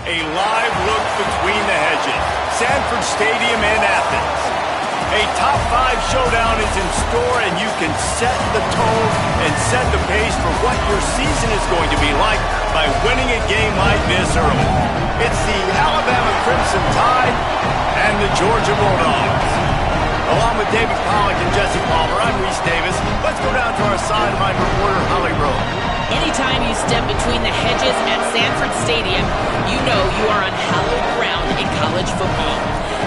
A live look between the hedges. Sanford Stadium in Athens. A top 5 showdown is in store, and you can set the tone and set the pace for what your season is going to be like by winning a game like this early. It's the Alabama Crimson Tide and the Georgia Bulldogs. Along with David Pollack and Jesse Palmer, I'm Reese Davis. Let's go down to our sideline reporter, Holly Rowe. Anytime you step between the hedges at Sanford Stadium, you know you are on hallowed ground in college football.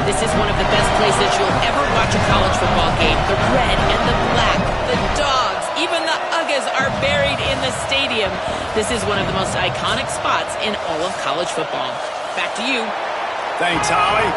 This is one of the best places you'll ever watch a college football game. The red and the black, the dogs, even the Uggas are buried in the stadium. This is one of the most iconic spots in all of college football. Back to you. Thanks, Holly.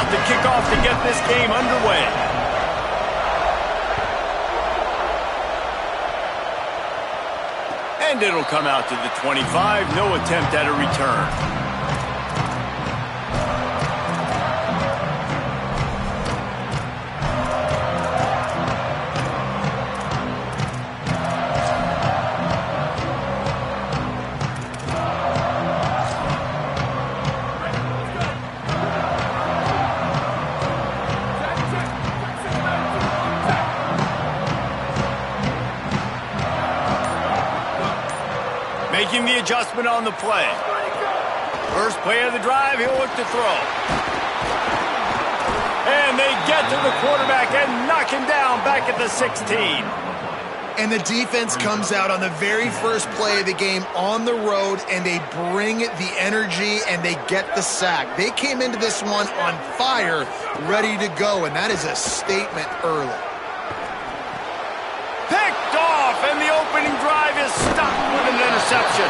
To kick off to get this game underway. And it'll come out to the 25. No attempt at a return. Making the adjustment on the play. First play of the drive, he'll look to throw. And they get to the quarterback and knock him down back at the 16. And the defense comes out on the very first play of the game on the road, and they bring the energy and they get the sack. They came into this one on fire, ready to go, and that is a statement early. Picked off, and the opening drive is stopped with an interception.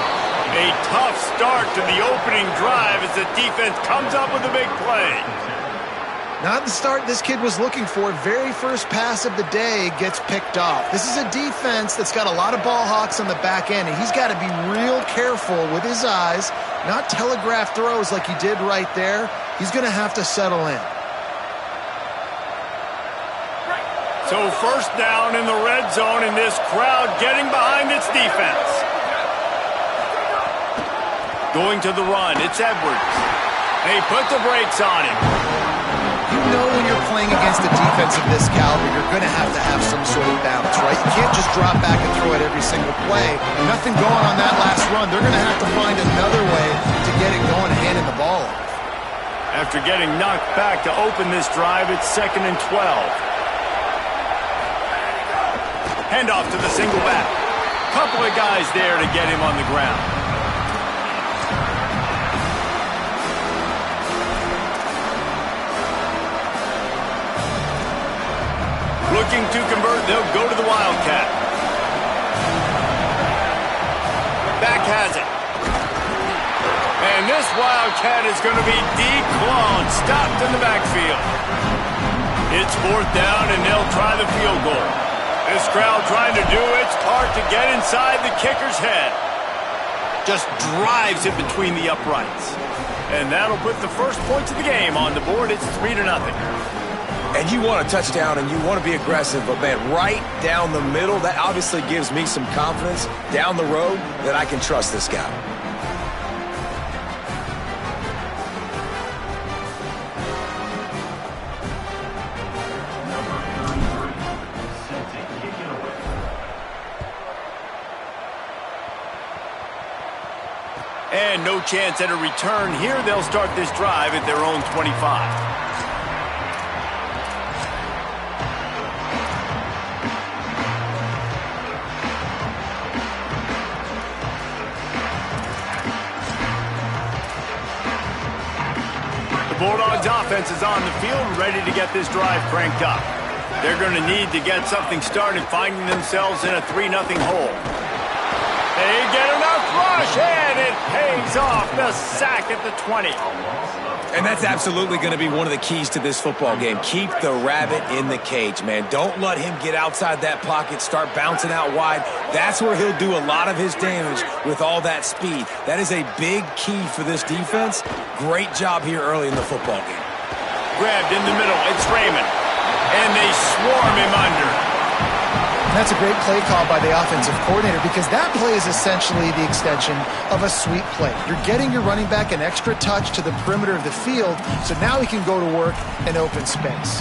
A tough start to the opening drive as the defense comes up with a big play. Not the start this kid was looking for. Very first pass of the day gets picked off. This is a defense that's got a lot of ball hawks on the back end, and he's got to be real careful with his eyes, not telegraph throws like he did right there. He's going to have to settle in. So first down in the red zone, and this crowd getting behind its defense. Going to the run, it's Edwards. They put the brakes on him. You know when you're playing against a defense of this caliber, you're going to have some sort of balance, right? You can't just drop back and throw it every single play. Nothing going on that last run. They're going to have to find another way to get it going, handing the ball off. After getting knocked back to open this drive, it's 2nd and 12. Handoff to the single back. Couple of guys there to get him on the ground. Looking to convert, they'll go to the Wildcat. Back has it. And this Wildcat is going to be declawed, stopped in the backfield. It's 4th down, and they'll try the field goal. This crowd trying to do its part to get inside the kicker's head. Just drives it between the uprights. And that'll put the first points of the game on the board. It's 3-0. And you want a touchdown and you want to be aggressive, but man, right down the middle, that obviously gives me some confidence down the road that I can trust this guy. And no chance at a return here. They'll start this drive at their own 25. The Bulldogs offense is on the field, ready to get this drive cranked up. They're going to need to get something started, finding themselves in a 3-0 hole. They get enough rush, and it pays picks off the sack at the 20. And that's absolutely going to be one of the keys to this football game. Keep the rabbit in the cage, man. Don't let him get outside that pocket, start bouncing out wide. That's where he'll do a lot of his damage with all that speed. That is a big key for this defense. Great job here early in the football game. Grabbed in the middle. It's Raymond. And they swarm him under. And that's a great play call by the offensive coordinator because that play is essentially the extension of a sweep play. You're getting your running back an extra touch to the perimeter of the field, so now he can go to work in open space.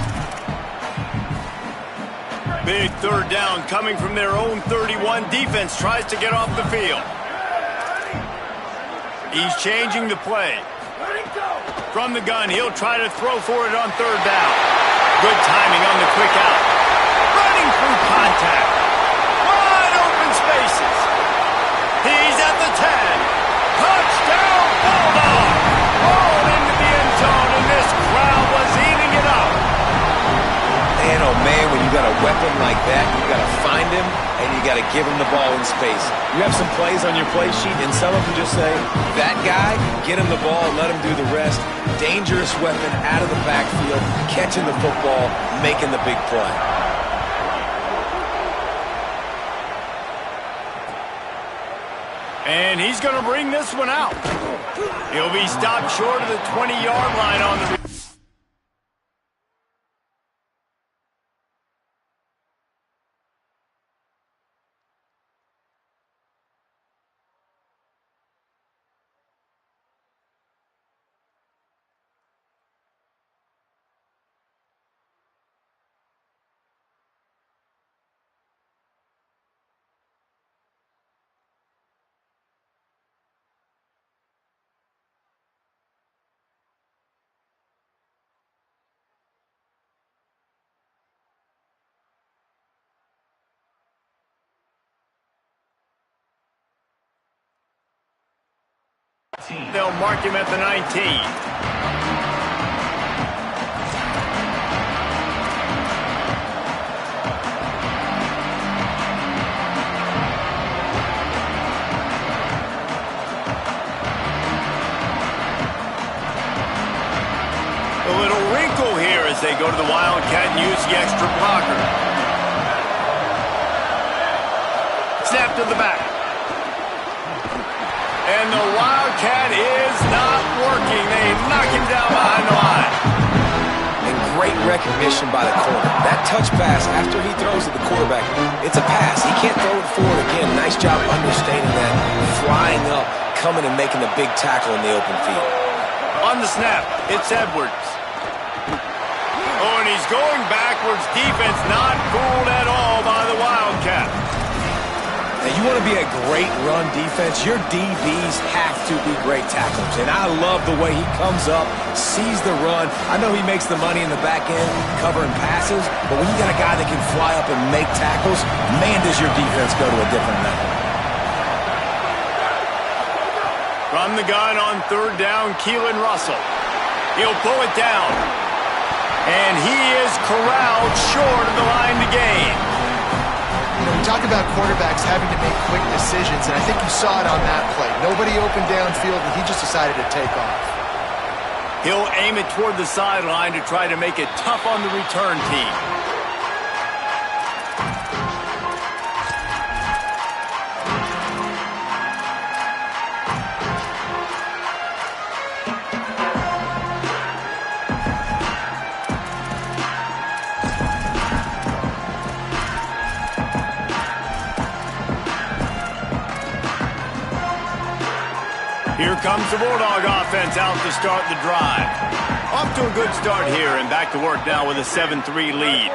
Big third down coming from their own 31. Defense tries to get off the field. He's changing the play. From the gun, he'll try to throw for it on third down. Good timing on the quick out. Running through contact. Wide open spaces. He's at the 10. Touchdown, Bulldog. Rolled into the end zone, and this crowd was eating it up. Man, oh man, when you got a weapon like that, you got to find him, and you got to give him the ball in space. You have some plays on your play sheet, and some of them just say, that guy, get him the ball, let him do the rest. Dangerous weapon out of the backfield, catching the football, making the big play. And he's going to bring this one out. He'll be stopped short of the 20-yard line on the... They'll mark him at the 19. A little wrinkle here as they go to the Wildcat and use the extra blocker. Snap to the back. And the Wildcat is not working. They knock him down behind the line. And great recognition by the corner. That touch pass after he throws at the quarterback, it's a pass. He can't throw it forward again. Nice job understanding that. Flying up, coming and making the big tackle in the open field. On the snap, it's Edwards. Oh, and he's going backwards. Defense not fooled at all by the Wildcat. Now, you want to be a great run defense, your DBs have to be great tacklers. And I love the way he comes up, sees the run. I know he makes the money in the back end covering passes, but when you got a guy that can fly up and make tackles, man, does your defense go to a different level. From the gun on third down, Keelan Russell. He'll pull it down. And he is corralled short of the line to gain. You know, we talk about quarterbacks having to make quick decisions, and I think you saw it on that play. Nobody opened downfield, and he just decided to take off. He'll aim it toward the sideline to try to make it tough on the return team. Here comes the Bulldog offense out to start the drive. Off to a good start here and back to work now with a 7-3 lead.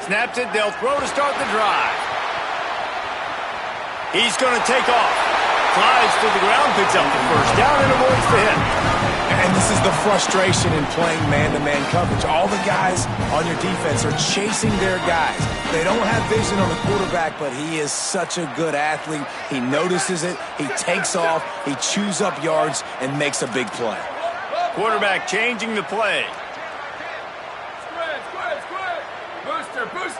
Snaps it, they'll throw to start the drive. He's going to take off. Flies to the ground, picks up the first down and avoids the hit. And this is the frustration in playing man-to-man coverage. All the guys on your defense are chasing their guys. They don't have vision on the quarterback, but he is such a good athlete. He notices it, he takes off, he chews up yards, and makes a big play. Quarterback changing the play. Square. Booster.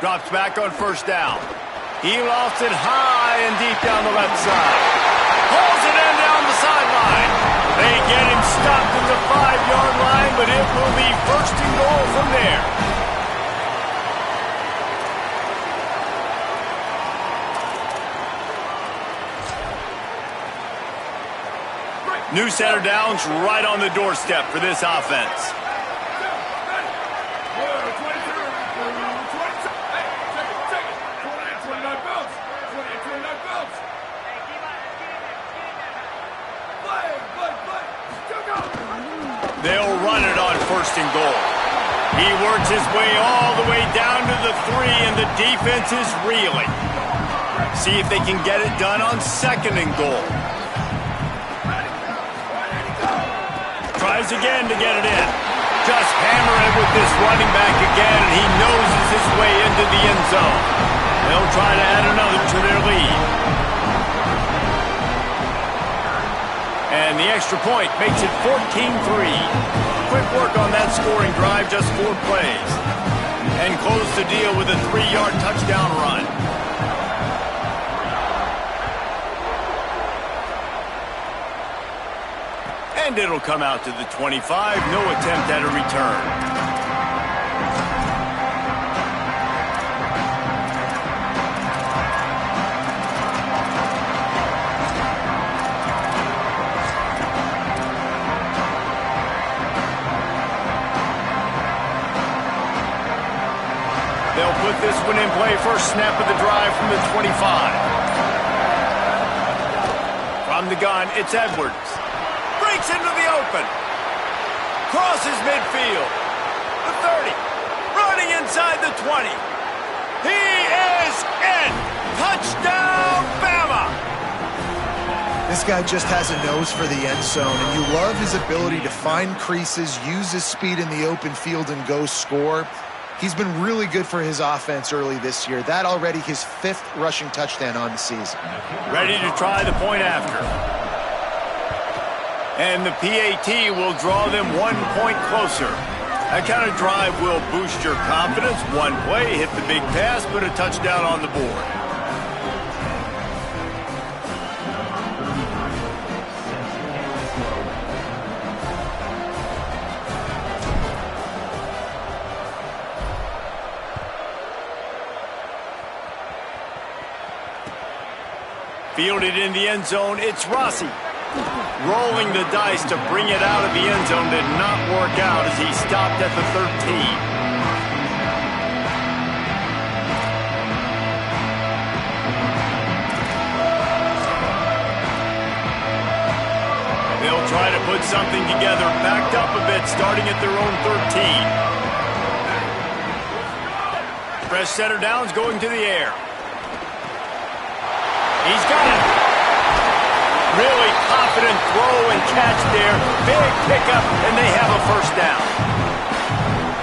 Drops back on first down. He lofts it high and deep down the left side. Pulls it in down the sideline. They get him stopped at the 5-yard line, but it will be first and goal from there. New center downs right on the doorstep for this offense. They'll run it on first and goal. He works his way all the way down to the 3, and the defense is reeling. See if they can get it done on second and goal. Tries again to get it in. Just hammer it with this running back again, and he noses his way into the end zone. They'll try to add another to their lead. And the extra point makes it 14-3. Quick work on that scoring drive, just 4 plays. And close the deal with a 3-yard touchdown run. And it'll come out to the 25. No attempt at a return. They'll put this one in play. First snap of the drive from the 25. From the gun, it's Edwards. Breaks into the open. Crosses midfield. The 30. Running inside the 20. He is in. Touchdown, Bama. This guy just has a nose for the end zone, and you love his ability to find creases, use his speed in the open field, and go score. He's been really good for his offense early this year. That already his 5th rushing touchdown on the season. Ready to try the point after. And the PAT will draw them 1 point closer. That kind of drive will boost your confidence. One play, hit the big pass, put a touchdown on the board. Fielded in the end zone, it's Rossi. Rolling the dice to bring it out of the end zone did not work out as he stopped at the 13. They'll try to put something together, backed up a bit, starting at their own 13. Fresh center downs going to the air. He's got it. Really confident throw and catch there. Big pickup, and they have a first down.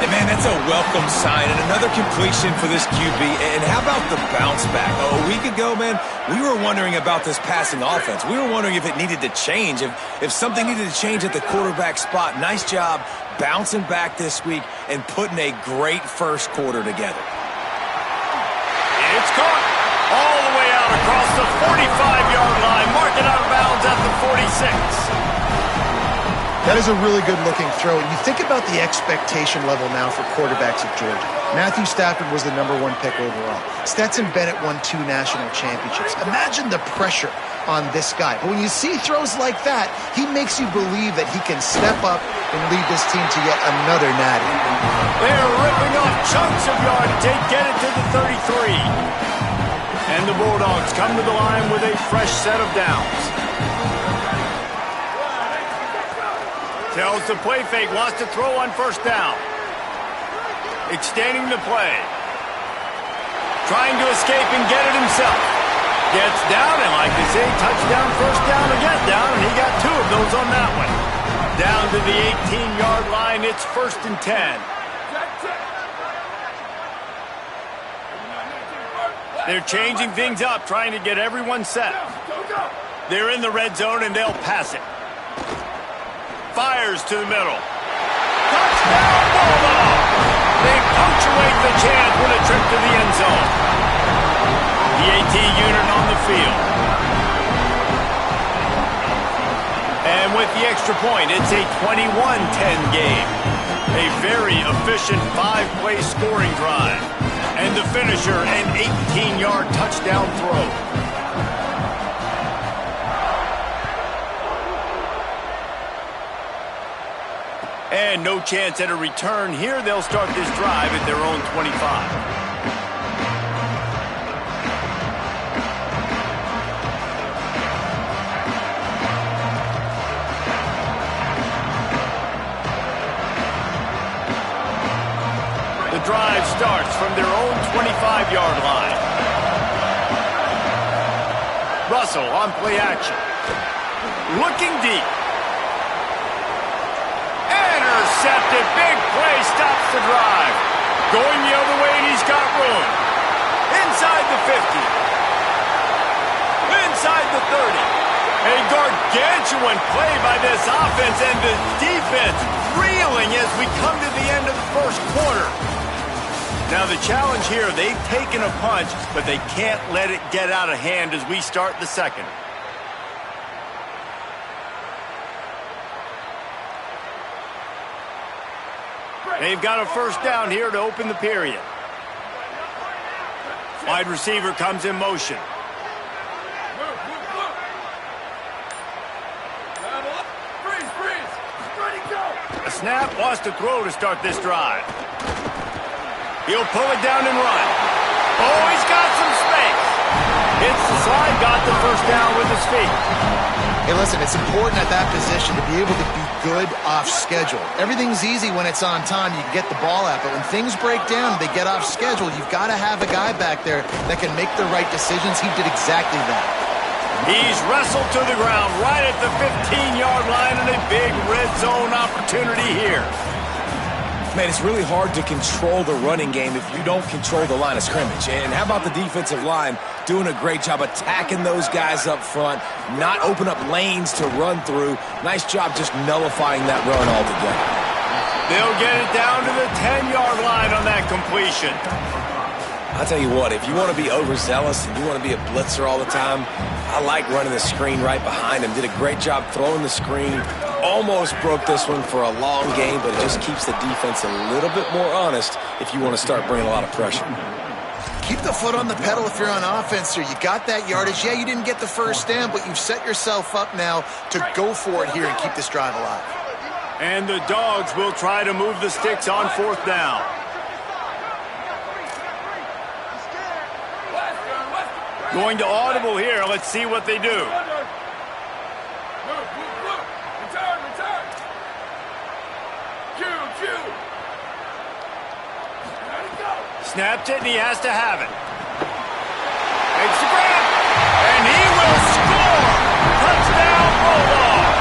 And man, that's a welcome sign and another completion for this QB. And how about the bounce back? A week ago, man, we were wondering about this passing offense. We were wondering if it needed to change, if something needed to change at the quarterback spot. Nice job bouncing back this week and putting a great first quarter together. It's caught. All the way out across the 45-yard line. Mark it out of bounds at the 46. That is a really good-looking throw. And you think about the expectation level now for quarterbacks at Georgia. Matthew Stafford was the #1 pick overall. Stetson Bennett won 2 national championships. Imagine the pressure on this guy. But when you see throws like that, he makes you believe that he can step up and lead this team to yet another natty. They're ripping off chunks of yardage. They get it to the 33. And the Bulldogs come to the line with a fresh set of downs. Tells the play fake, wants to throw on first down. Extending the play. Trying to escape and get it himself. Gets down, and like they say, touchdown, first down, or get down, and he got 2 of those on that one. Down to the 18-yard line, it's 1st and 10. They're changing things up, trying to get everyone set. They're in the red zone, and they'll pass it. Fires to the middle. Touchdown, Bulldogs! They punctuate the chance with a trip to the end zone. The AT unit on the field. And with the extra point, it's a 21-10 game. A very efficient 5-play scoring drive. And the finisher, an 18-yard touchdown throw. And no chance at a return here. They'll start this drive at their own 25. The drive starts from their own 25-yard line. Russell on play action. Looking deep. Intercepted. Big play stops the drive. Going the other way, and he's got room. Inside the 50. Inside the 30. A gargantuan play by this offense, and the defense reeling as we come to the end of the first quarter. Now the challenge here, they've taken a punch, but they can't let it get out of hand as we start the second. They've got a first down here to open the period. Wide receiver comes in motion. A snap, wants to throw to start this drive. He'll pull it down and run. Oh, he's got some space. Hits the slide, got the first down with his feet. Hey, listen, it's important at that position to be able to be good off schedule. Everything's easy when it's on time. You can get the ball out, but when things break down, they get off schedule. You've got to have a guy back there that can make the right decisions. He did exactly that. He's wrestled to the ground right at the 15-yard line, and a big red zone opportunity here. Man, it's really hard to control the running game if you don't control the line of scrimmage. And how about the defensive line doing a great job attacking those guys up front, not open up lanes to run through. Nice job just nullifying that run altogether. They'll get it down to the 10-yard line on that completion. I'll tell you what, if you want to be overzealous and you want to be a blitzer all the time, I like running the screen right behind him. Did a great job throwing the screen. Almost broke this one for a long game, but it just keeps the defense a little bit more honest if you want to start bringing a lot of pressure. Keep the foot on the pedal if you're on offense here. You got that yardage. Yeah, you didn't get the first down, but you've set yourself up now to go for it here and keep this drive alive. And the Dogs will try to move the sticks on fourth down. Going to audible here. Let's see what they do. Snapped it, and he has to have it. Makes the grab, and he will score! Touchdown, Bulldogs!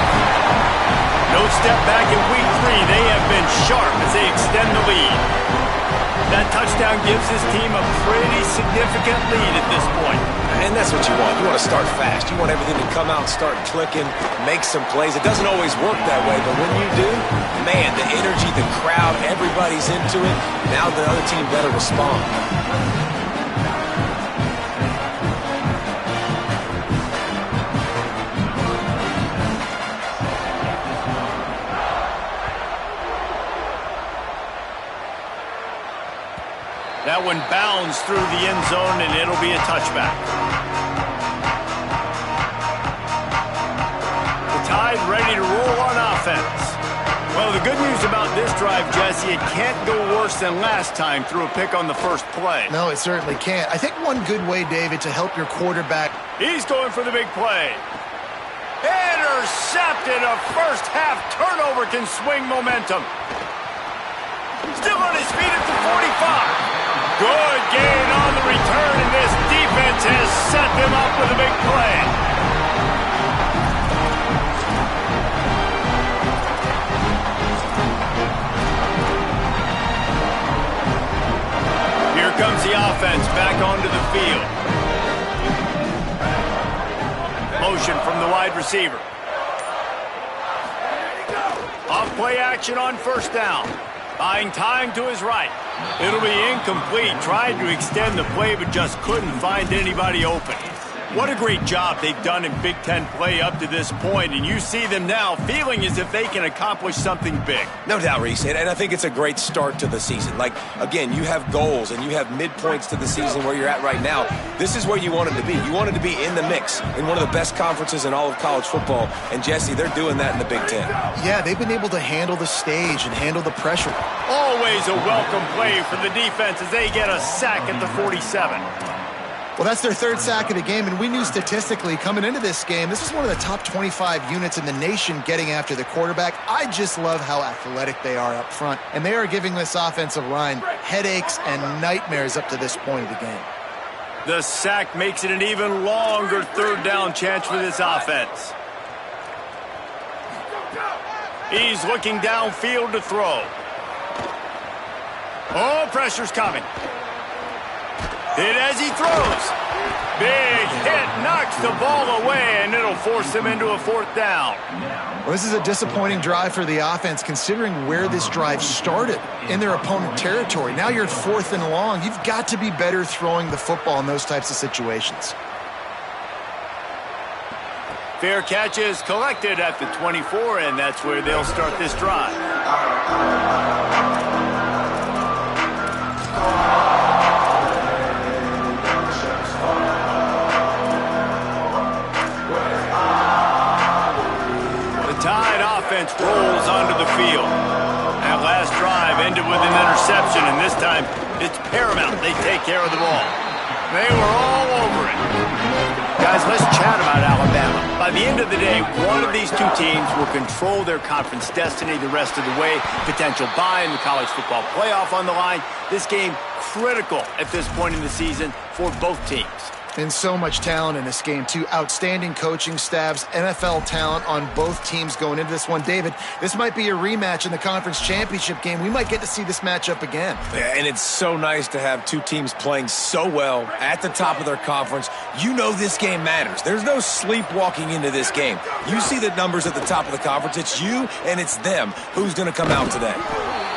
No step back in week 3. They have been sharp as they extend the lead. That touchdown gives his team a pretty significant lead at this point. And that's what you want. You want to start fast. You want everything to come out and start clicking, make some plays. It doesn't always work that way, but when you do, man, the energy, the crowd, everybody's into it. Now the other team better respond. That one bounds through the end zone, and it'll be a touchback. The Tide ready to roll on offense. Well, the good news about this drive, Jesse, it can't go worse than last time through a pick on the first play. No, it certainly can't. I think one good way, David, to help your quarterback. He's going for the big play. Intercepted. A first-half turnover can swing momentum. Still on his feet at the 45. Good gain on the return, and this defense has set them up with a big play. Here comes the offense back onto the field. Motion from the wide receiver. Off play action on first down. Buying time to his right. It'll be incomplete. Tried to extend the play, but just couldn't find anybody open. What a great job they've done in Big Ten play up to this point, and you see them now feeling as if they can accomplish something big. No doubt, Reese, and I think it's a great start to the season. Like, again, you have goals and you have midpoints to the season where you're at right now. This is where you wanted to be. You wanted to be in the mix in one of the best conferences in all of college football, and Jesse, they're doing that in the Big Ten. Yeah, they've been able to handle the stage and handle the pressure. Always a welcome play for the defense as they get a sack at the 47. Well, that's their third sack of the game, and we knew statistically coming into this game, this is one of the top 25 units in the nation getting after the quarterback. I just love how athletic they are up front, and they are giving this offensive line headaches and nightmares up to this point of the game. The sack makes it an even longer third down chance for this offense. He's looking downfield to throw. Oh, pressure's coming. Hit as he throws. Big hit, knocks the ball away, and it'll force him into a fourth down. Well, this is a disappointing drive for the offense, considering where this drive started, in their opponent territory. Now you're at 4th and long. You've got to be better throwing the football in those types of situations. Fair catch is collected at the 24, and that's where they'll start this drive. Offense rolls onto the field. That last drive ended with an interception, and this time it's paramount they take care of the ball. They were all over it. Guys, let's chat about Alabama. By the end of the day, one of these two teams will control their conference destiny the rest of the way. Potential bye in the college football playoff on the line. This game critical at this point in the season for both teams. And so much talent in this game, too. Outstanding coaching staffs, NFL talent on both teams going into this one. David, this might be a rematch in the conference championship game. We might get to see this matchup again. Yeah, and it's so nice to have two teams playing so well at the top of their conference. You know this game matters. There's no sleepwalking into this game. You see the numbers at the top of the conference. It's you and it's them. Who's going to come out today?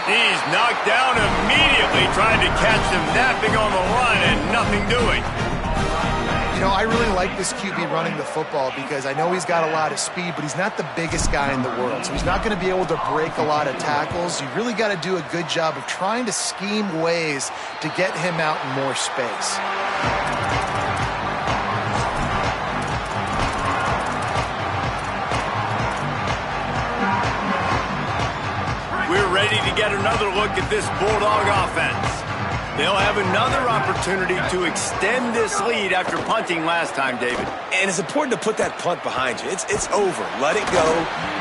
He's knocked down immediately, trying to catch them napping on the run and nothing doing. You know, I really like this QB running the football because I know he's got a lot of speed, but he's not the biggest guy in the world. So he's not going to be able to break a lot of tackles. You really got to do a good job of trying to scheme ways to get him out in more space. We're ready to get another look at this Bulldog offense. They'll have another opportunity to extend this lead after punting last time, David. And it's important to put that punt behind you. It's over. Let it go.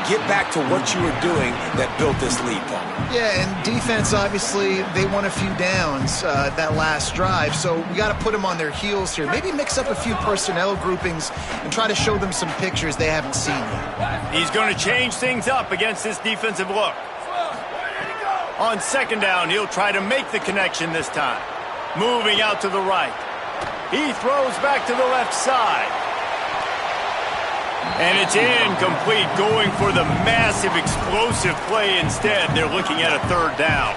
Get back to what you were doing that built this lead, Paul. Yeah, and defense, obviously, they won a few downs that last drive, so we got to put them on their heels here. Maybe mix up a few personnel groupings and try to show them some pictures they haven't seen yet. He's going to change things up against this defensive look. On second down, he'll try to make the connection this time. Moving out to the right. He throws back to the left side. And it's incomplete, going for the massive explosive play instead. They're looking at a third down.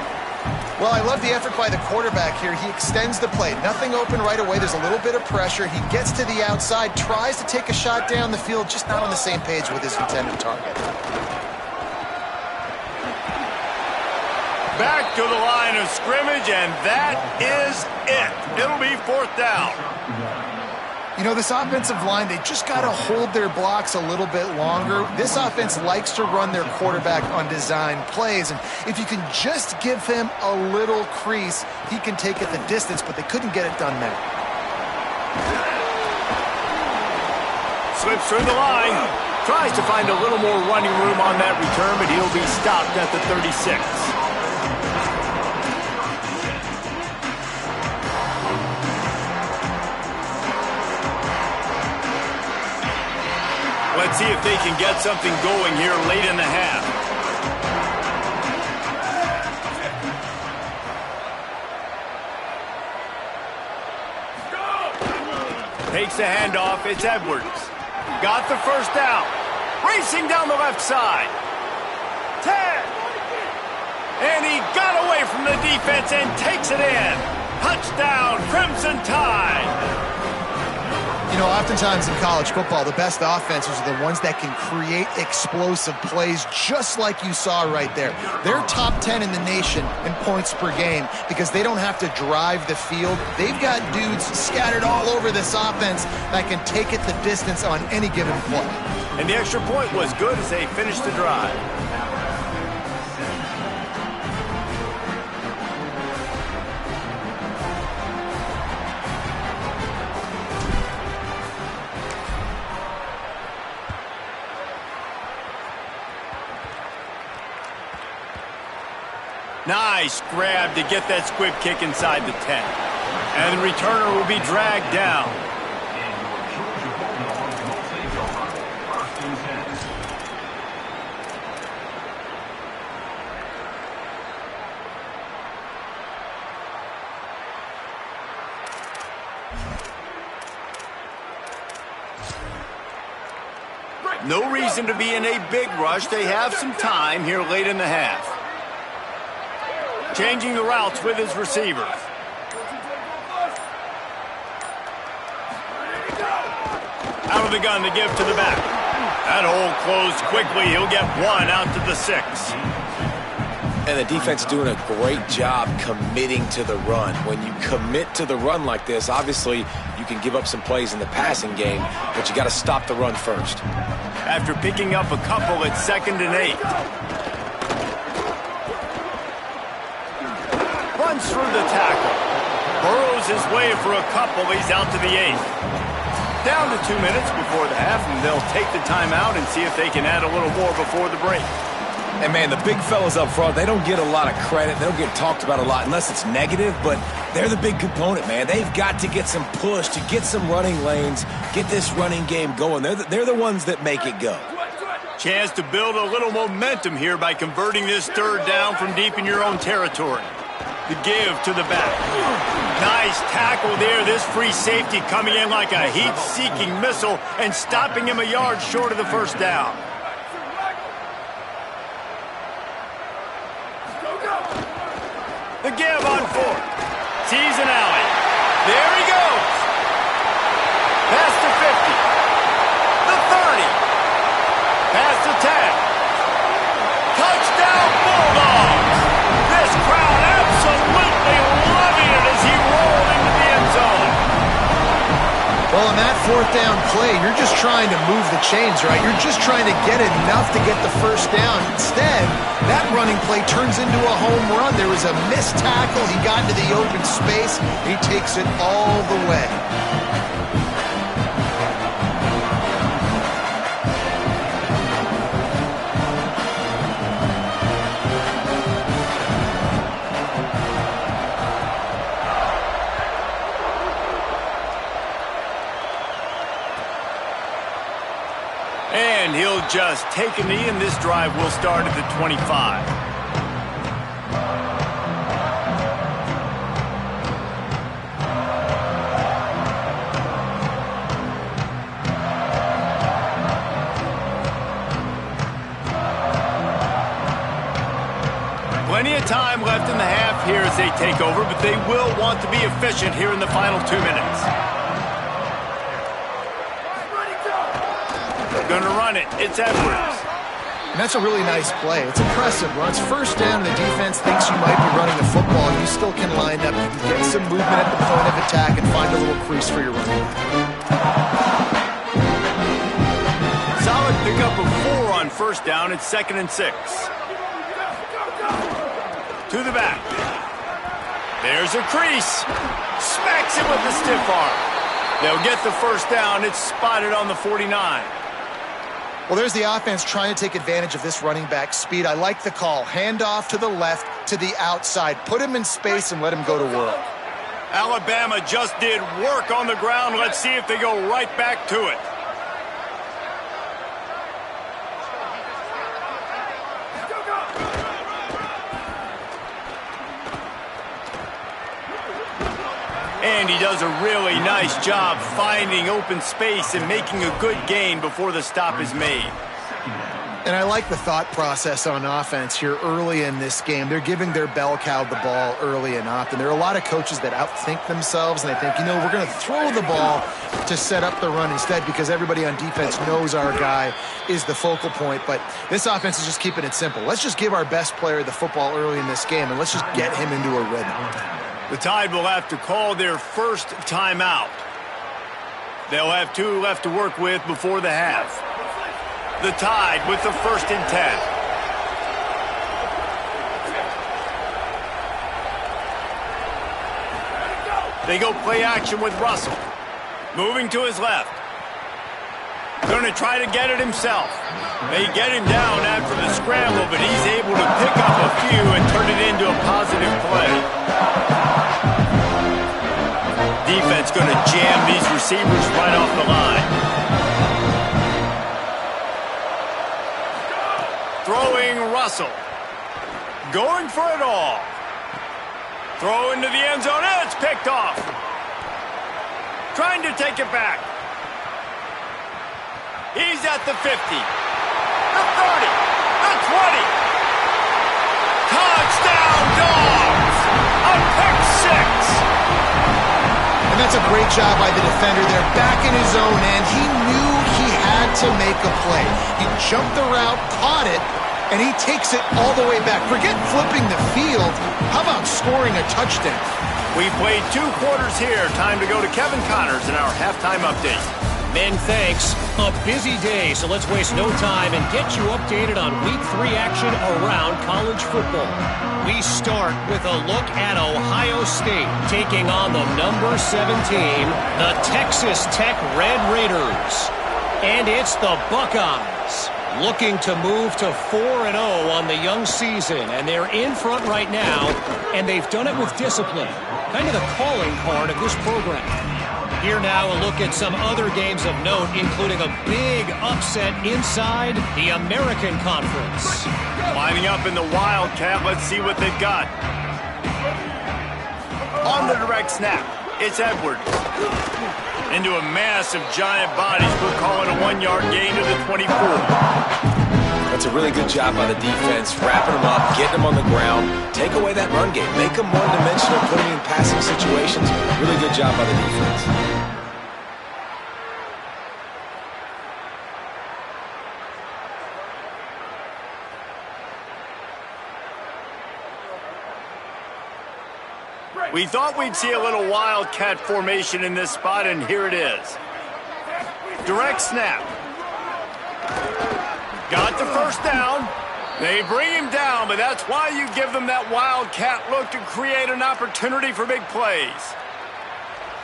Well, I love the effort by the quarterback here. He extends the play. Nothing open right away. There's a little bit of pressure. He gets to the outside, tries to take a shot down the field, just not on the same page with his intended target. Back to the line of scrimmage, and that is it. It'll be fourth down. You know, this offensive line, they just got to hold their blocks a little bit longer. This offense likes to run their quarterback on design plays, and if you can just give him a little crease, he can take it the distance, but they couldn't get it done there. Slips through the line. Tries to find a little more running room on that return, but he'll be stopped at the 36. Let's see if they can get something going here late in the half. Takes the handoff. It's Edwards. Got the first down. Racing down the left side. 10. And he got away from the defense and takes it in. Touchdown, Crimson Tide. You know, oftentimes in college football, the best offenses are the ones that can create explosive plays just like you saw right there. They're top 10 in the nation in points per game because they don't have to drive the field. They've got dudes scattered all over this offense that can take it the distance on any given play. And the extra point was good as they finished the drive. Nice grab to get that squib kick inside the 10. And the returner will be dragged down. No reason to be in a big rush. They have some time here late in the half. Changing the routes with his receivers. Out of the gun to give to the back. That hole closed quickly. He'll get one out to the 6. And the defense doing a great job committing to the run. When you commit to the run like this, obviously you can give up some plays in the passing game, but you got to stop the run first. After picking up a couple, it's 2nd and 8. Runs through the tackle. Burrows his way for a couple. He's out to the 8th. Down to 2 minutes before the half, and they'll take the timeout and see if they can add a little more before the break. And, man, the big fellas up front, they don't get a lot of credit. They don't get talked about a lot unless it's negative, but they're the big component, man. They've got to get some push, to get some running lanes, get this running game going. They're the ones that make it go. Chance to build a little momentum here by converting this 3rd down from deep in your own territory. The give to the back. Nice tackle there. This free safety coming in like a heat-seeking missile and stopping him a yard short of the 1st down. The give on 4th. Sees an alley. There he goes. Past the 50. The 30. Past the 10. Touchdown Bulldogs. This crowd absolutely loving it as he rolled into the end zone. Well, on that 4th down play, you're just trying to move the chains, right? You're just trying to get enough to get the 1st down. Instead, that running play turns into a home run. There was a missed tackle. He got into the open space. He takes it all the way. And he'll just take a knee, and this drive will start at the 25. Plenty of time left in the half here as they take over, but they will want to be efficient here in the final 2 minutes. Going to run it. It's Edwards. And that's a really nice play. It's impressive. When it's 1st down and the defense thinks you might be running the football, you still can line up. You can get some movement at the point of attack and find a little crease for your running. Solid pickup of 4 on 1st down. It's 2nd and 6. To the back. There's a crease. Smacks it with the stiff arm. They'll get the 1st down. It's spotted on the 49. Well, there's the offense trying to take advantage of this running back speed. I like the call. Hand off to the left, to the outside. Put him in space and let him go to work. Alabama just did work on the ground. Let's see if they go right back to it. And he does a really nice job finding open space and making a good gain before the stop is made. And I like the thought process on offense here early in this game. They're giving their bell cow the ball early and often. There are a lot of coaches that outthink themselves, and they think, we're going to throw the ball to set up the run instead because everybody on defense knows our guy is the focal point. But this offense is just keeping it simple. Let's just give our best player the football early in this game, and let's just get him into a rhythm. The Tide will have to call their first timeout. They'll have 2 left to work with before the half. The Tide with the 1st and 10. They go play action with Russell. Moving to his left. Going to try to get it himself. They get him down after the scramble, but he's able to pick up a few and turn it into a positive play. Defense going to jam these receivers right off the line. Throwing Russell. Going for it all. Throw into the end zone. It's picked off. Trying to take it back. He's at the 50. The 30. The 20. Touchdown, Dogs! A pick six. And that's a great job by the defender there, back in his own end. He knew he had to make a play. He jumped the route, caught it, and he takes it all the way back. Forget flipping the field. How about scoring a touchdown? We played 2 quarters here. Time to go to Kevin Connors in our halftime update. Men, thanks. A busy day, so let's waste no time and get you updated on Week 3 action around college football. We start with a look at Ohio State taking on the number 7 team, the Texas Tech Red Raiders. And it's the Buckeyes looking to move to 4-0 on the young season, and they're in front right now, and they've done it with discipline, kind of the calling card of this program. Here now a look at some other games of note, including a big upset inside the American Conference. Lining up in the Wildcat, let's see what they've got. On the direct snap, it's Edwards. Into a mass of giant bodies, we're calling a 1-yard gain to the 24. That's a really good job by the defense, wrapping them up, getting them on the ground, take away that run game, make them one-dimensional, put them in passing situations. Really good job by the defense. We thought we'd see a little Wildcat formation in this spot, and here it is. Direct snap. Got the first down. They bring him down, but that's why you give them that Wildcat look to create an opportunity for big plays.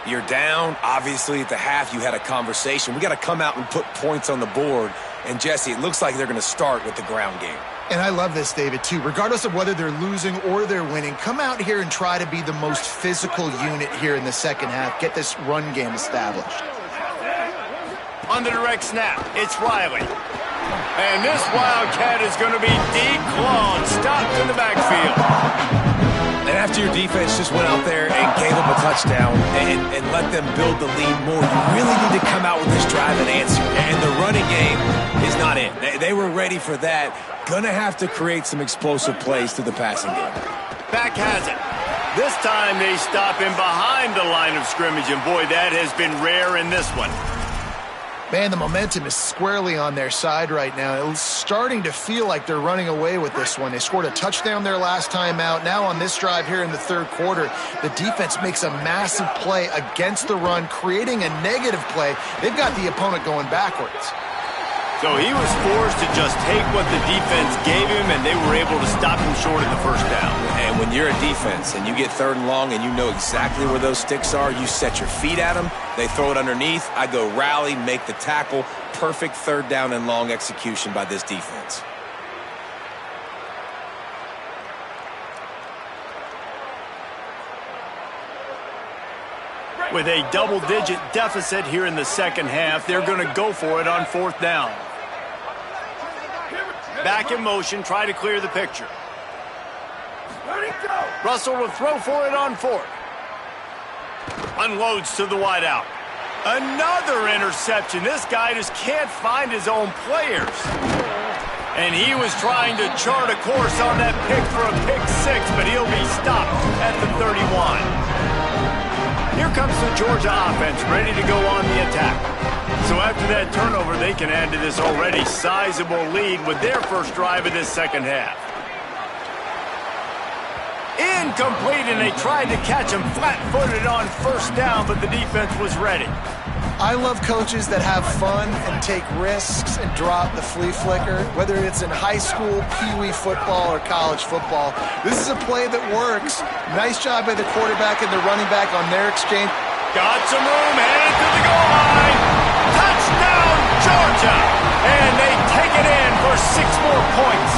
You're down. Obviously, at the half, you had a conversation. We got to come out and put points on the board. And, Jesse, it looks like they're going to start with the ground game. And I love this, David, too. Regardless of whether they're losing or they're winning, come out here and try to be the most physical unit here in the second half. Get this run game established. On the direct snap, it's Riley. And this Wildcat is going to be declawed, stopped in the backfield. And after your defense just went out there and gave up a touchdown and let them build the lead more, you really need to come out with this drive and answer. And the running game is not in. They were ready for that. Gonna have to create some explosive plays through the passing game. Back has it. This time they stop him behind the line of scrimmage, and boy, that has been rare in this one. Man, the momentum is squarely on their side right now. It's starting to feel like they're running away with this one. They scored a touchdown their last time out. Now on this drive here in the third quarter, the defense makes a massive play against the run, creating a negative play. They've got the opponent going backwards. So he was forced to just take what the defense gave him, and they were able to stop him short of the first down. And when you're a defense and you get 3rd and long and you know exactly where those sticks are, you set your feet at them, they throw it underneath, I go rally, make the tackle. Perfect 3rd down and long execution by this defense. With a double-digit deficit here in the second half, they're going to go for it on 4th down. Back in motion, try to clear the picture. Russell will throw for it on 4th. Unloads to the wideout. Another interception. This guy just can't find his own players. And he was trying to chart a course on that pick for a pick six, but he'll be stopped at the 31. Here comes the Georgia offense, ready to go on the attack. So after that turnover, they can add to this already sizable lead with their first drive of this second half. Incomplete, and they tried to catch him flat-footed on first down, but the defense was ready. I love coaches that have fun and take risks and drop the flea flicker, whether it's in high school, pee-wee football, or college football. This is a play that works. Nice job by the quarterback and the running back on their exchange. Got some room, headed to the goal line. Touchdown, Georgia! And they take it in for 6 more points.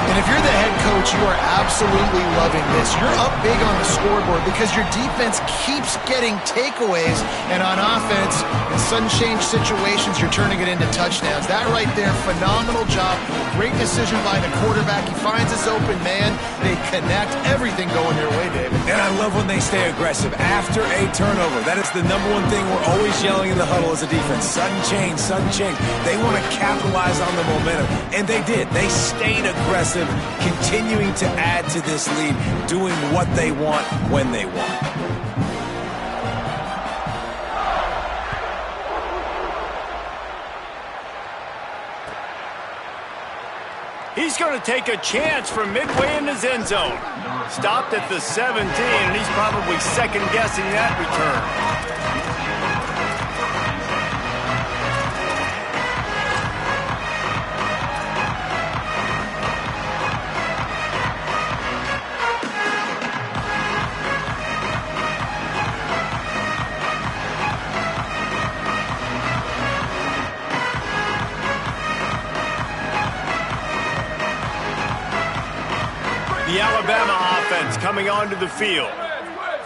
And if you're the head coach, you are absolutely loving this. You're up big on the scoreboard because your defense keeps getting takeaways, and on offense, in sudden change situations, you're turning it into touchdowns. That right there, phenomenal job. Great decision by the quarterback. He finds his open man. They connect. Everything going their way, David. And I love when they stay aggressive after a turnover. That is the #1 thing we're always yelling in the huddle as a defense. Sudden change, sudden change. They want to capitalize on the momentum, and they did. They stayed aggressive, continuing to add to this lead, doing what they want when they want. He's going to take a chance from midway in his end zone. Stopped at the 17, and he's probably second-guessing that return. The Alabama offense coming onto the field.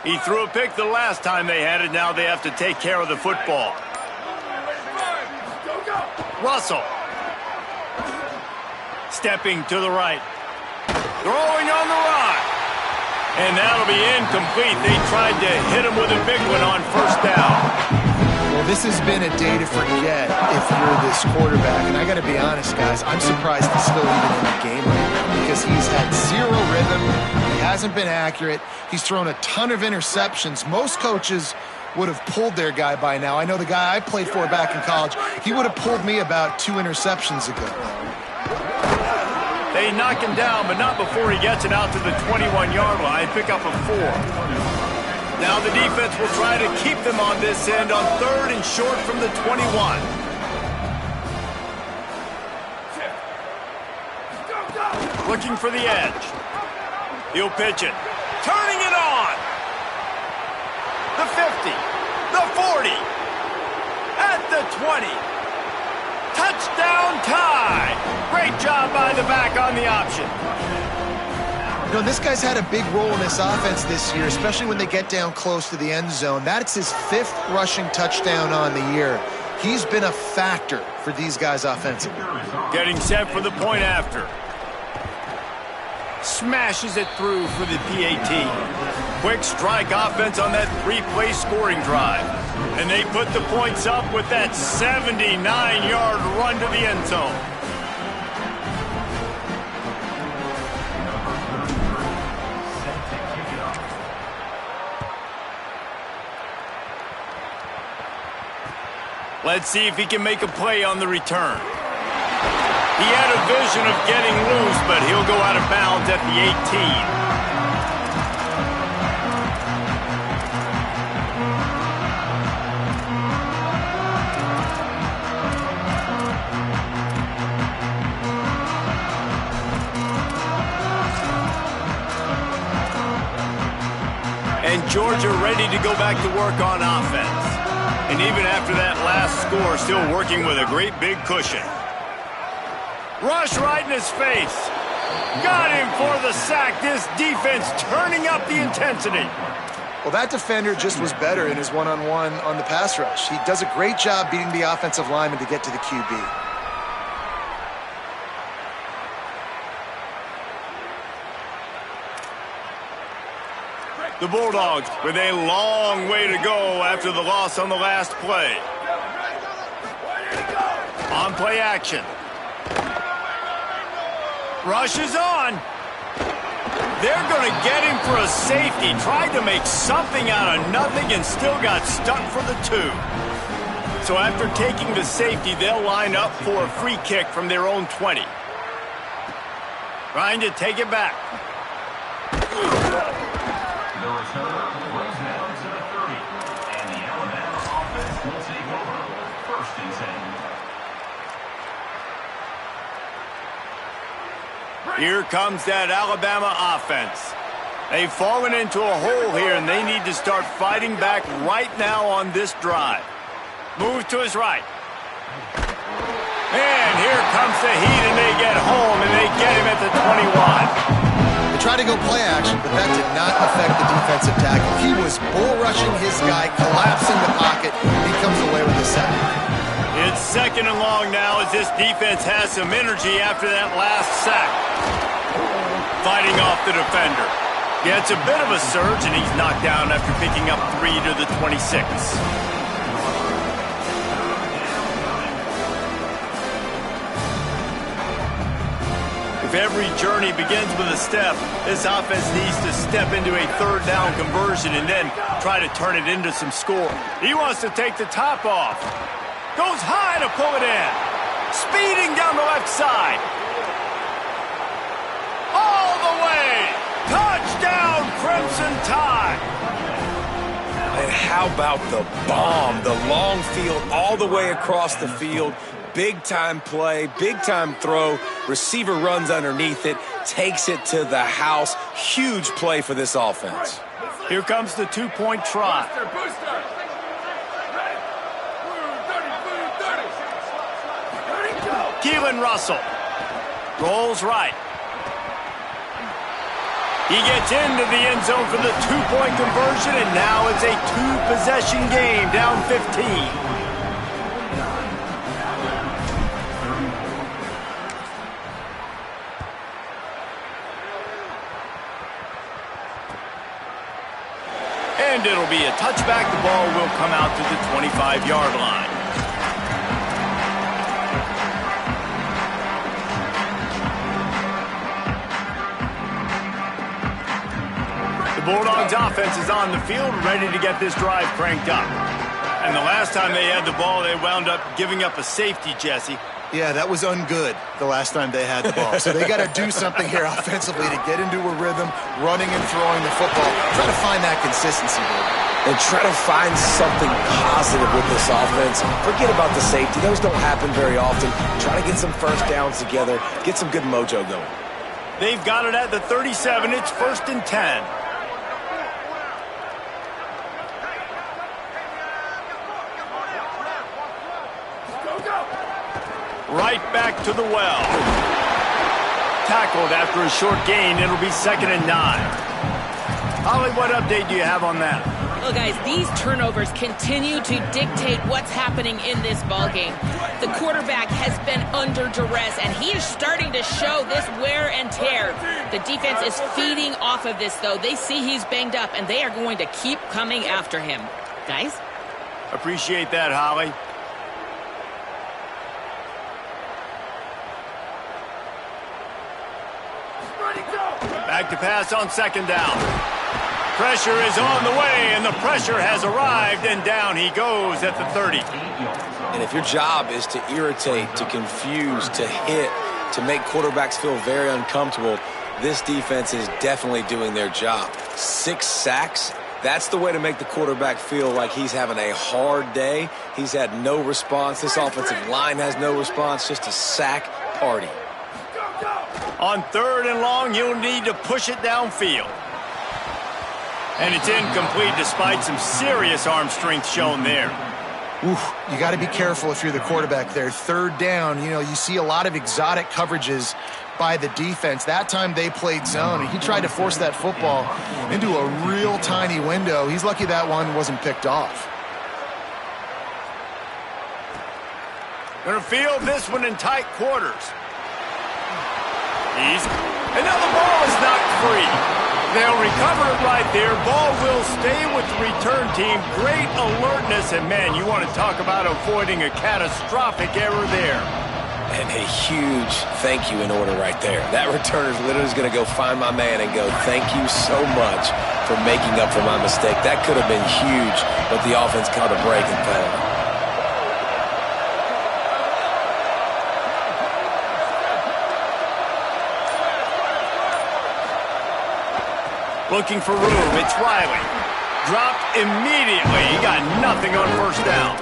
He threw a pick the last time they had it. Now they have to take care of the football. Russell. Stepping to the right. Throwing on the run. And that'll be incomplete. They tried to hit him with a big one on first down. Well, this has been a day to forget if you're this quarterback. And I got to be honest, guys, I'm surprised he's still even in the game right now because he's had zero rhythm. He hasn't been accurate. He's thrown a ton of interceptions. Most coaches would have pulled their guy by now. I know the guy I played for back in college, he would have pulled me about 2 interceptions ago. They knock him down, but not before he gets it out to the 21-yard line. Pick up a 4. Now the defense will try to keep them on this end on 3rd and short from the 21. Looking for the edge. He'll pitch it. Turning it on. The 50. The 40. At the 20. Touchdown tie. Great job by the back on the option. You know, this guy's had a big role in this offense this year, especially when they get down close to the end zone. That's his 5th rushing touchdown on the year. He's been a factor for these guys offensively. Getting set for the point after. Smashes it through for the PAT. Quick strike offense on that 3-play scoring drive. And they put the points up with that 79-yard run to the end zone. Let's see if he can make a play on the return. He had a vision of getting loose, but he'll go out of bounds at the 18. And Georgia ready to go back to work on offense. And even after that last score, still working with a great big cushion. Rush right in his face. Got him for the sack. This defense turning up the intensity. Well, that defender just was better in his one-on-one on the pass rush. He does a great job beating the offensive lineman to get to the QB. The Bulldogs with a long way to go after the loss on the last play. On play action. Rush is on. They're going to get him for a safety. Tried to make something out of nothing and still got stuck for the 2. So after taking the safety, they'll line up for a free kick from their own 20. Trying to take it back. The return goes down to the 30. And the Alabama offense will take over. 1st and 10. Here comes that Alabama offense. They've fallen into a hole here, and they need to start fighting back right now on this drive. Move to his right. And here comes the heat, and they get home, and they get him at the 21. They tried to go play action, but that did not affect the defensive tackle. He was bull rushing his guy, collapsing the pocket. He comes away with a sack. It's 2nd and long now as this defense has some energy after that last sack. Fighting off the defender. Gets a bit of a surge, and he's knocked down after picking up 3 to the 26. If every journey begins with a step, this offense needs to step into a 3rd down conversion and then try to turn it into some score. He wants to take the top off. Goes high to pull it in. Speeding down the left side. All the way. Touchdown, Crimson Tide. And how about the bomb? The long field all the way across the field. Big-time play, big-time throw. Receiver runs underneath it, takes it to the house. Huge play for this offense. Here comes the 2-point try. Keelan Russell rolls right. He gets into the end zone for the 2-point conversion, and now it's a 2-possession game, down 15. And it'll be a touchback. The ball will come out to the 25-yard line. The Bulldogs offense is on the field, ready to get this drive cranked up. And the last time they had the ball, they wound up giving up a safety, Jesse. Yeah, that was ungood the last time they had the ball. So they got to do something here offensively to get into a rhythm, running and throwing the football. Try to find that consistency, And try to find something positive with this offense. Forget about the safety. Those don't happen very often. Try to get some first downs together. Get some good mojo going. They've got it at the 37. It's 1st and 10. Right back to the well. Tackled after a short gain. It'll be 2nd and 9. Holly, what update do you have on that? Well, guys, these turnovers continue to dictate what's happening in this ballgame. The quarterback has been under duress, and he is starting to show this wear and tear. The defense is feeding off of this, though. They see he's banged up, and they are going to keep coming after him. Guys? Appreciate that, Holly. Back to pass on 2nd down. Pressure is on the way, and the pressure has arrived, and down he goes at the 30. And if your job is to irritate, to confuse, to hit, to make quarterbacks feel very uncomfortable, this defense is definitely doing their job. 6 sacks, that's the way to make the quarterback feel like he's having a hard day. He's had no response. This offensive line has no response, just a sack party. On 3rd and long, you'll need to push it downfield. And it's incomplete despite some serious arm strength shown there. Oof, you got to be careful if you're the quarterback there. 3rd down, you see a lot of exotic coverages by the defense. That time they played zone, and he tried to force that football into a real tiny window. He's lucky that one wasn't picked off. Gonna field this one in tight quarters. And now the ball is knocked free. They'll recover it right there. Ball will stay with the return team. Great alertness, and man, you want to talk about avoiding a catastrophic error there. And a huge thank you in order right there. That returner is literally going to go find my man and go, thank you so much for making up for my mistake. That could have been huge, but the offense caught a break and penalty. Looking for room. It's Riley. Dropped immediately. He got nothing on first down.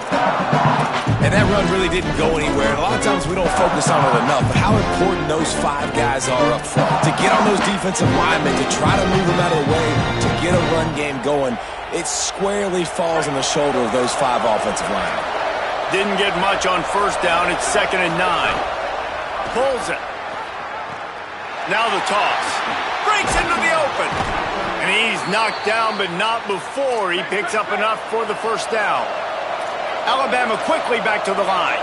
And that run really didn't go anywhere. And a lot of times we don't focus on it enough, but how important those 5 guys are up front. To get on those defensive linemen, to try to move them out of the way, to get a run game going, it squarely falls on the shoulder of those 5 offensive linemen. Didn't get much on first down. It's 2nd and 9. Pulls it. Now the toss. Breaks into the open. And he's knocked down, but not before he picks up enough for the first down. Alabama quickly back to the line.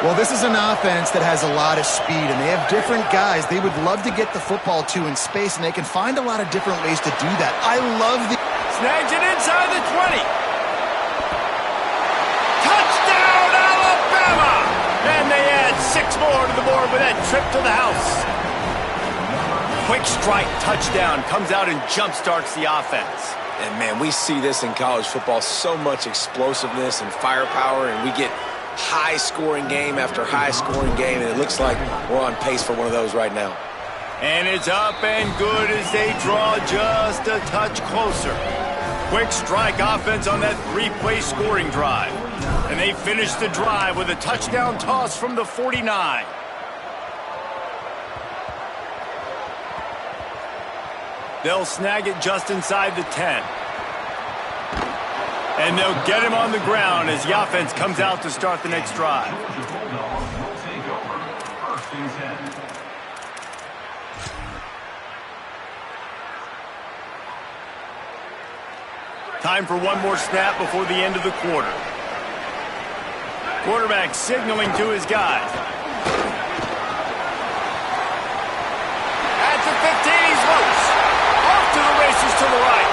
Well, this is an offense that has a lot of speed, and they have different guys they would love to get the football to in space, and they can find a lot of different ways to do that. I love the... Snags it inside the 20. Touchdown, Alabama! And they add 6 more to the board with that trip to the house. Quick strike touchdown comes out and jumpstarts the offense. And, man, we see this in college football, so much explosiveness and firepower, and we get high-scoring game after high-scoring game, and it looks like we're on pace for one of those right now. And it's up and good as they draw just a touch closer. Quick strike offense on that 3-play scoring drive. And they finish the drive with a touchdown toss from the 49. They'll snag it just inside the 10. And they'll get him on the ground as the offense comes out to start the next drive. Time for one more snap before the end of the quarter. Quarterback signaling to his guys. At the 15, he's loose. Off to the races to the right.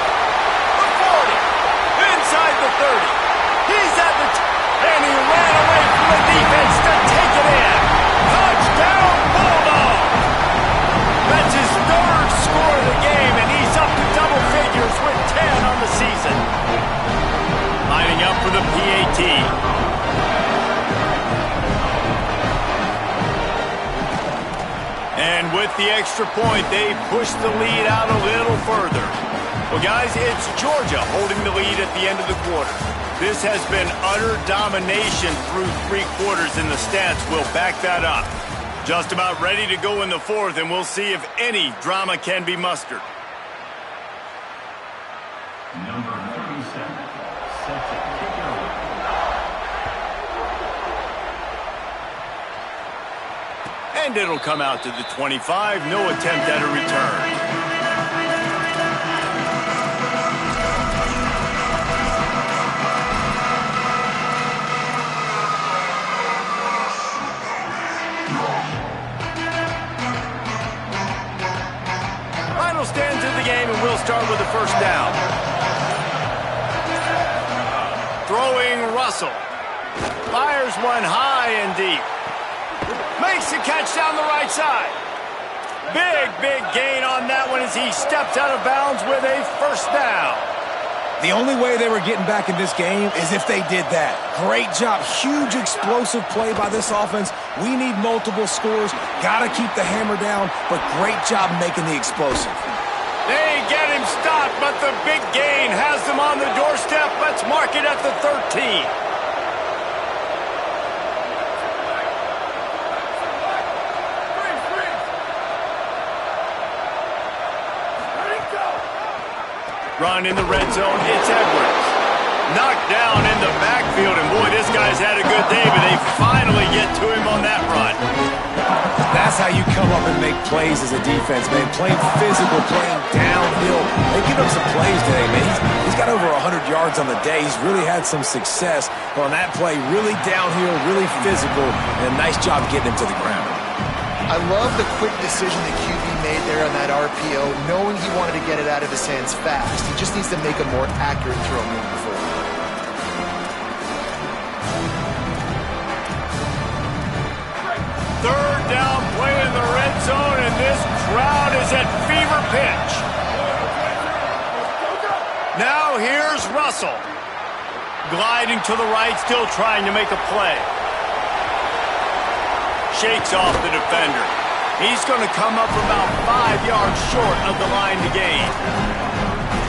The 40. Inside the 30. He's at the... and he ran away from the defense to take it in. Touchdown, Bulldog! That's his 3rd score of the game, and he's up to double figures with 10 on the season. Lining up for the PAT. And with the extra point, they push the lead out a little further. Well, guys, it's Georgia holding the lead at the end of the quarter. This has been utter domination through 3 quarters, and the stats will back that up. Just about ready to go in the 4th, and we'll see if any drama can be mustered. Number 37, set to kick it away. And it'll come out to the 25. No attempt at a return. Final stands of the game, and we'll start with the first down. Throwing Russell. Fires one high and deep. Makes the catch down the right side. Big gain on that one as he steps out of bounds with a first down. The only way they were getting back in this game is if they did that. Great job. Huge explosive play by this offense. We need multiple scores. Got to keep the hammer down, but great job making the explosive. They get him stopped, but the big gain has them on the doorstep. Let's mark it at the 13. Run in the red zone, it's Edwards. Knocked down in the backfield, and boy, this guy's had a good day, but they finally get to him on that run. That's how you come up and make plays as a defense, man. Playing physical, playing downhill. They give up some plays today, man. He's got over 100 yards on the day. He's really had some success on that play. Really downhill, really physical, and a nice job getting him to the ground. I love the quick decision the QB made there on that RPO, knowing he wanted to get it out of his hands fast. He just needs to make a more accurate throw moving forward. Third down play in the red zone, and this crowd is at fever pitch. Now here's Russell. Gliding to the right, still trying to make a play. Shakes off the defender. He's going to come up about 5 yards short of the line to gain.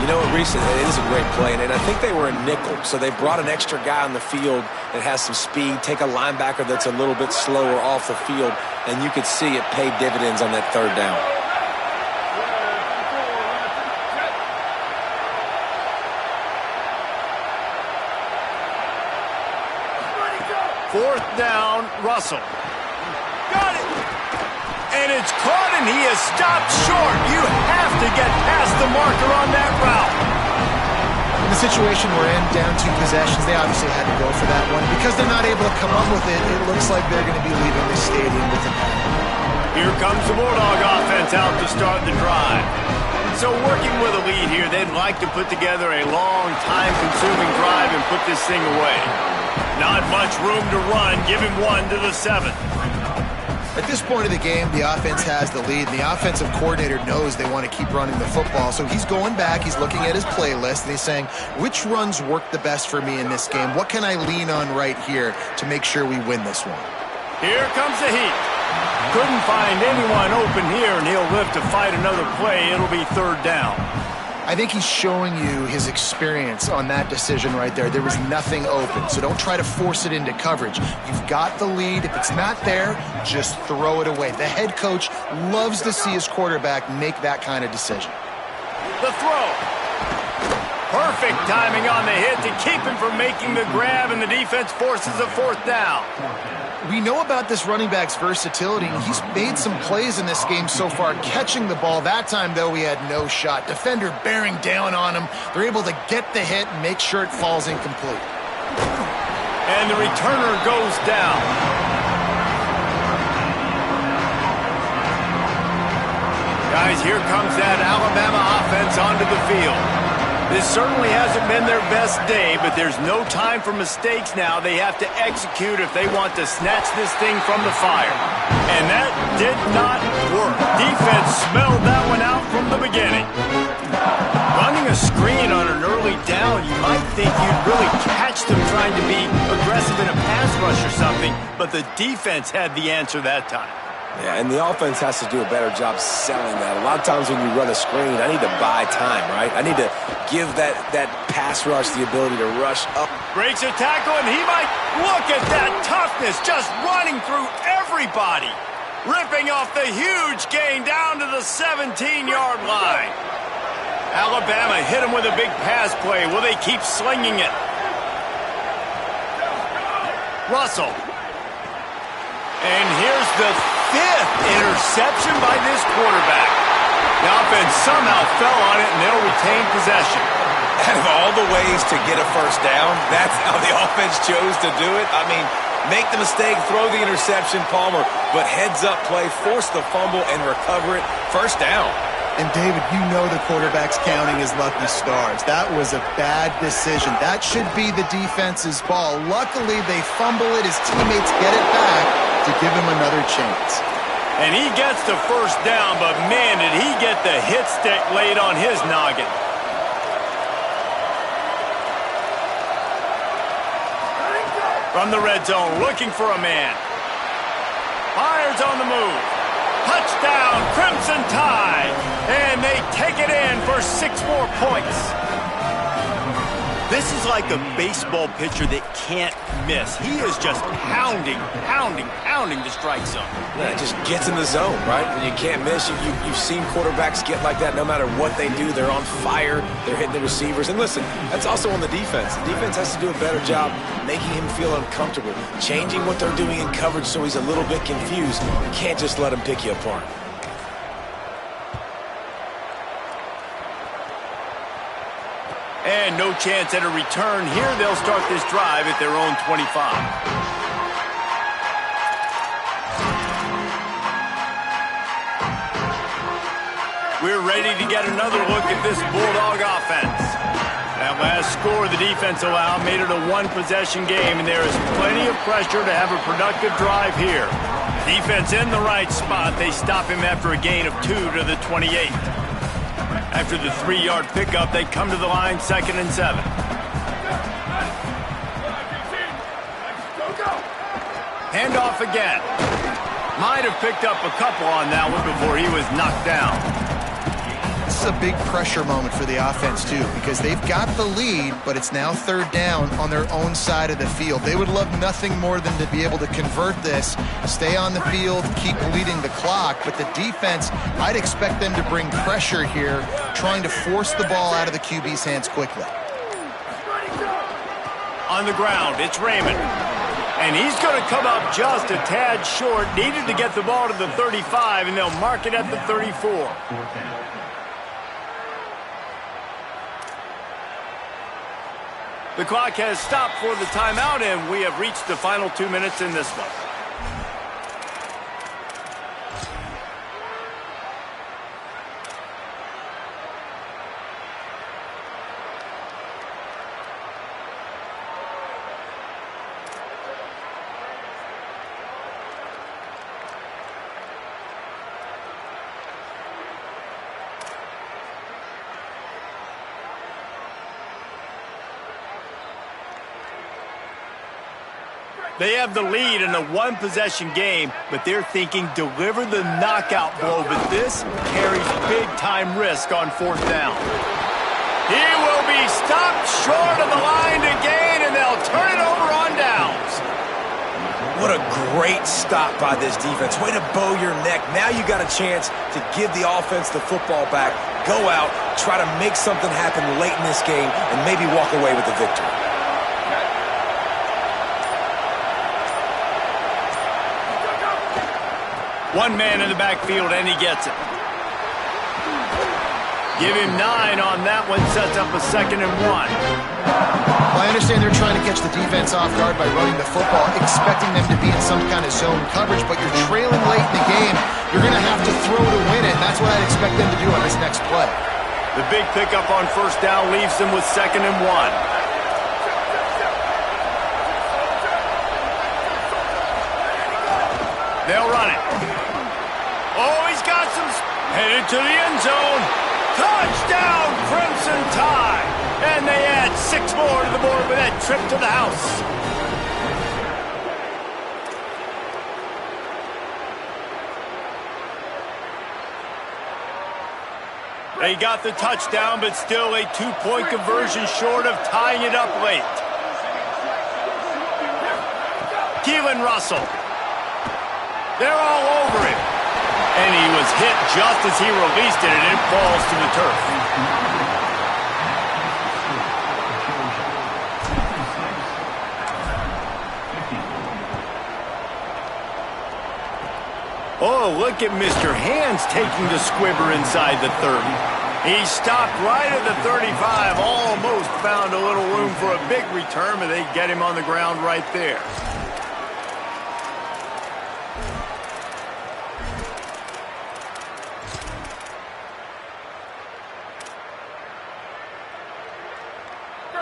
You know what, Reese, it is a great play, and I think they were in nickel, so they brought an extra guy on the field that has some speed, take a linebacker that's a little bit slower off the field, and you could see it paid dividends on that third down. Fourth down, Russell. Got it! And it's caught, and he is stopped short. You have to get past the marker on that route. In the situation we're in, down 2 possessions, they obviously had to go for that one. Because they're not able to come up with it, it looks like they're going to be leaving the stadium with a pad. Here comes the Bulldog offense out to start the drive. So working with a lead here, they'd like to put together a long, time-consuming drive and put this thing away. Not much room to run. Give him 1 to the 7. At this point of the game, the offense has the lead, and the offensive coordinator knows they want to keep running the football. So he's going back, he's looking at his playlist, and he's saying, which runs work the best for me in this game? What can I lean on right here to make sure we win this one? Here comes the heat. Couldn't find anyone open here, and he'll live to fight another play. It'll be third down. I think he's showing you his experience on that decision right there. There was nothing open, so don't try to force it into coverage. You've got the lead. If it's not there, just throw it away. The head coach loves to see his quarterback make that kind of decision. The throw. Perfect timing on the hit to keep him from making the grab, and the defense forces a fourth down. We know about this running back's versatility, and he's made some plays in this game so far, catching the ball. That time, though, he had no shot. Defender bearing down on him. They're able to get the hit and make sure it falls incomplete. And the returner goes down. Guys, here comes that Alabama offense onto the field. This certainly hasn't been their best day, but there's no time for mistakes now. They have to execute if they want to snatch this thing from the fire. And that did not work. Defense smelled that one out from the beginning. Running a screen on an early down, you might think you'd really catch them trying to be aggressive in a pass rush or something, but the defense had the answer that time. Yeah, and the offense has to do a better job selling that. A lot of times when you run a screen, I need to buy time, right? I need to give that pass rush the ability to rush up. Breaks a tackle, and he might look at that toughness just running through everybody. Ripping off the huge gain down to the 17-yard line. Alabama hit him with a big pass play. Will they keep slinging it? Russell. And here's the 5th interception by this quarterback. The offense somehow fell on it, and they'll retain possession. Out of all the ways to get a first down, that's how the offense chose to do it. I mean, make the mistake, throw the interception, Palmer, but heads-up play, force the fumble, and recover it. First down. And, David, you know the quarterback's counting his lucky stars. That was a bad decision. That should be the defense's ball. Luckily, they fumble it. His teammates get it back to give him another chance. And he gets the first down, but, man, did he get the hit stick laid on his noggin. From the red zone, looking for a man. Fires on the move. Touchdown, Crimson Tide. And they take it in for 6 more points. This is like a baseball pitcher that can't miss. He is just pounding the strike zone. Yeah, it just gets in the zone, right? When you can't miss, you've seen quarterbacks get like that no matter what they do. They're on fire. They're hitting the receivers. And listen, that's also on the defense. The defense has to do a better job making him feel uncomfortable, changing what they're doing in coverage so he's a little bit confused. You can't just let him pick you apart. And no chance at a return here. They'll start this drive at their own 25. We're ready to get another look at this Bulldog offense. That last score the defense allowed made it a 1-possession game, and there is plenty of pressure to have a productive drive here. Defense in the right spot. They stop him after a gain of 2 to the 28. After the 3-yard pickup, they come to the line 2nd and 7. Handoff again. Might have picked up a couple on that one before he was knocked down. This is a big pressure moment for the offense, too, because they've got the lead, but it's now 3rd down on their own side of the field. They would love nothing more than to be able to convert this, stay on the field, keep leading the clock, but the defense, I'd expect them to bring pressure here, trying to force the ball out of the QB's hands quickly. On the ground, it's Raymond. And he's going to come up just a tad short. Needed to get the ball to the 35, and they'll mark it at the 34. The clock has stopped for the timeout, and we have reached the final 2 minutes in this one. They have the lead in a one-possession game, but they're thinking deliver the knockout blow. But this carries big-time risk on 4th down. He will be stopped short of the line to gain, and they'll turn it over on downs. What a great stop by this defense. Way to bow your neck. Now you got a chance to give the offense the football back, go out, try to make something happen late in this game, and maybe walk away with the victory. One man in the backfield, and he gets it. Give him 9 on that one, sets up a 2nd and 1. Well, I understand they're trying to catch the defense off guard by running the football, expecting them to be in some kind of zone coverage, but you're trailing late in the game. You're going to have to throw to win it, and that's what I'd expect them to do on this next play. The big pickup on 1st down leaves them with 2nd and 1. They'll run it. Oh, he's got some... Headed to the end zone. Touchdown, Crimson Tide. And they add 6 more to the board with that trip to the house. They got the touchdown, but still a 2-point conversion short of tying it up late. Keelan Russell. They're all over him. And he was hit just as he released it, and it falls to the turf. Oh, look at Mr. Hands taking the squibber inside the 30. He stopped right at the 35, almost found a little room for a big return, but they get him on the ground right there.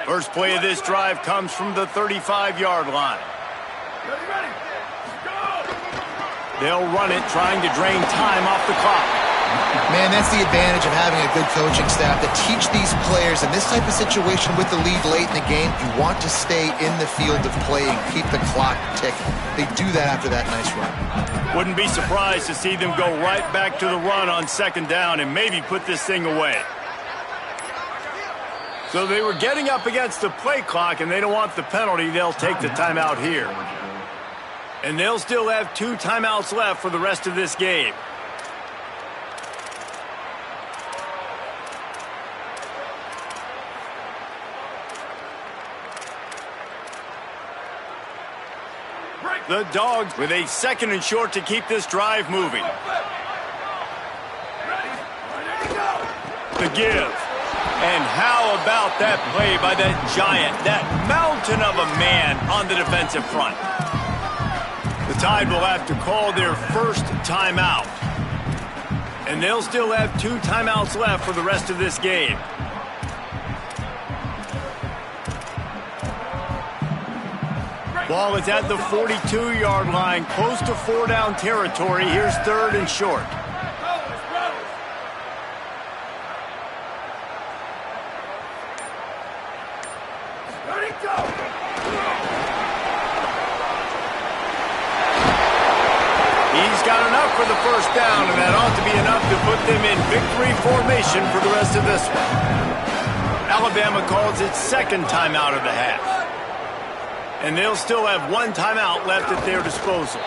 First play of this drive comes from the 35-yard line. They'll run it, trying to drain time off the clock. Man, that's the advantage of having a good coaching staff to teach these players in this type of situation with the lead late in the game. You want to stay in the field of play and keep the clock ticking. They do that after that nice run. Wouldn't be surprised to see them go right back to the run on 2nd down and maybe put this thing away. So they were getting up against the play clock, and they don't want the penalty. They'll take the timeout here. And they'll still have 2 timeouts left for the rest of this game. The Dogs with a 2nd and short to keep this drive moving. The give. And how about that play by that giant, that mountain of a man on the defensive front? The Tide will have to call their first timeout. And they'll still have 2 timeouts left for the rest of this game. Ball is at the 42-yard line, close to 4-down territory. Here's 3rd and short. He's got enough for the first down, and that ought to be enough to put them in victory formation for the rest of this one. Alabama calls its 2nd timeout of the half. And they'll still have 1 timeout left at their disposal.